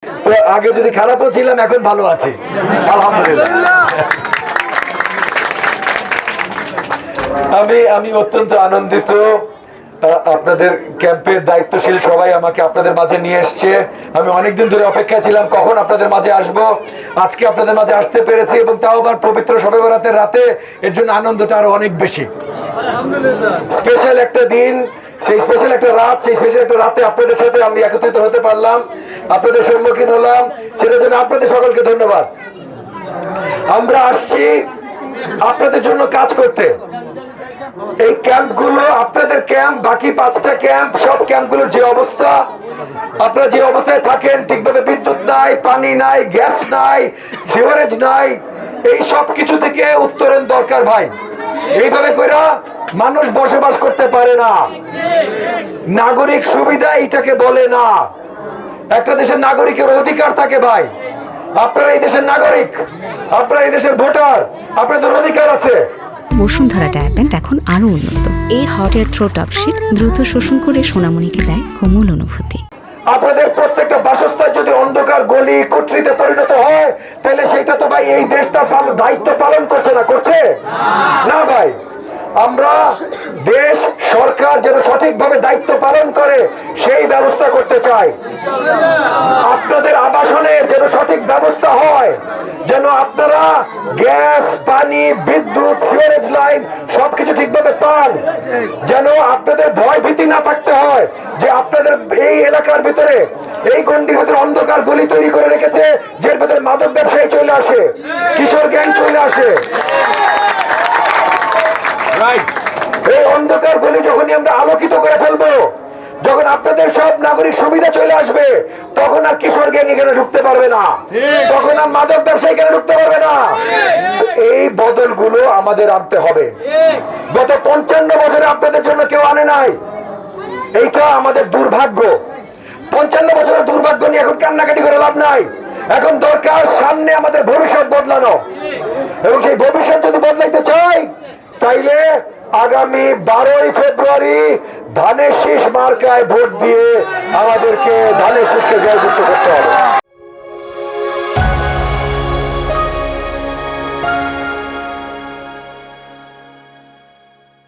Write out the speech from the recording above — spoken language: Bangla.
তো আগে যদি খারাপও ছিলাম এখন ভালো আছি আলহামদুলিল্লাহ। আমি অত্যন্ত আনন্দিত। আপনাদের ক্যাম্পের দায়িত্বশীল সবাই আমাকে আপনাদের মাঝে নিয়ে এসছে। আমি অনেকদিন ধরে অপেক্ষা ছিলাম কখন আপনাদের মাঝে আসব। আজকে আপনাদের মাঝে আসতে পেরেছি এবং তাও আবার পবিত্র শবে বরাতের রাতে। এর জন্য আনন্দটা আরো অনেক বেশি। স্পেশাল একটা দিন, সেই স্পেশাল একটা রাত, সেই স্পেশাল একটা রাতে আপনাদের সাথে আমি একত্রিত হতে পারলাম, আপনাদের সম্মুখীন হলাম, সেটার জন্য আপনাদের সকলকে ধন্যবাদ। আমরা আসছি আপনাদের জন্য কাজ করতে। এই ক্যাম্পগুলো আপনাদের ক্যাম্প, বাকি 5টা ক্যাম্প, সব ক্যাম্পগুলোর যে অবস্থা, আপনারা যে অবস্থায় থাকেন, ঠিকভাবে বিদ্যুৎ নাই, পানি নাই, গ্যাস নাই, সিওয়ারেজ নাই, এই সব কিছু থেকে উত্তরণ দরকার ভাই। এইভাবে কইরা মানুষ বসবাস করতে পারে না। নাগরিক সুবিধা এটাকে বলে না। একটা দেশের নাগরিকের অধিকার থাকে ভাই। আপনারা এই দেশের নাগরিক, আপনারা এই দেশের ভোটার, আপনাদের অধিকার আছে। বসুন্ধরা ডায়াপেন্ট এখন আরো উন্নত। এই হট এয়ার থ্রো টপশিট দ্রুত শোষণ করে সোনামণিকে দেয় কোমল অনুভূতি। আপনাদের প্রত্যেকটা বাসস্থান যদি অন্ধকার গলি কুঠরিতে পরিণত হয়, তাহলে সেটা তো ভাই এই দেশটা দায়িত্ব পালন করছে না, করছে না ভাই। আমরা দেশ সরকার যেন সঠিকভাবে দায়িত্ব পালন করে সেই ব্যবস্থা করতে চাই। আপনাদের আবাসনের যেন সঠিক ব্যবস্থা হয়, যেন আপনারা গ্যাস, পানি, বিদ্যুৎ, সিওরেজ লাইন সবকিছু ঠিকভাবে পান, যেন আপনাদের ভয় ভীতি না থাকতে হয় যে আপনাদের এই এলাকার ভিতরে, এই গন্ডির ভিতরে অন্ধকার গলি তৈরি করে রেখেছে, যার ভিতরে মাদক ব্যবসায়ী চলে আসে, কিশোর গ্যাং চলে আসে। এই অন্ধকার গলি যখনই আমরা আলোকিত করে ফেলবো, যখন আপনাদের সব নাগরিক সুবিধা চলে আসবে, তখন আর কিশোর গ্যাং এখানে ঢুকতে পারবে না, তখন আর মাদক ব্যবসায়ী এখানে ঢুকতে পারবে না। এই বদলগুলো আমাদের আনতে হবে। গত 55 বছরে আপনাদের জন্য কেউ আনে নাই, এইটা আমাদের দুর্ভাগ্য। 55 বছরের দুর্ভাগ্য নিয়ে এখন কান্নাকাটি করে লাভ নাই। এখন দরকার সামনে আমাদের ভবিষ্যৎ বদলানো, এবং সেই ভবিষ্যৎ যদি বদলাইতে চাই, তাইলে আগামী 12ই ফেব্রুয়ারি ধানের শীষ মার্কায় ভোট দিয়ে আমাদেরকে ধানের শীষকে জয়যুক্ত করতে হবে।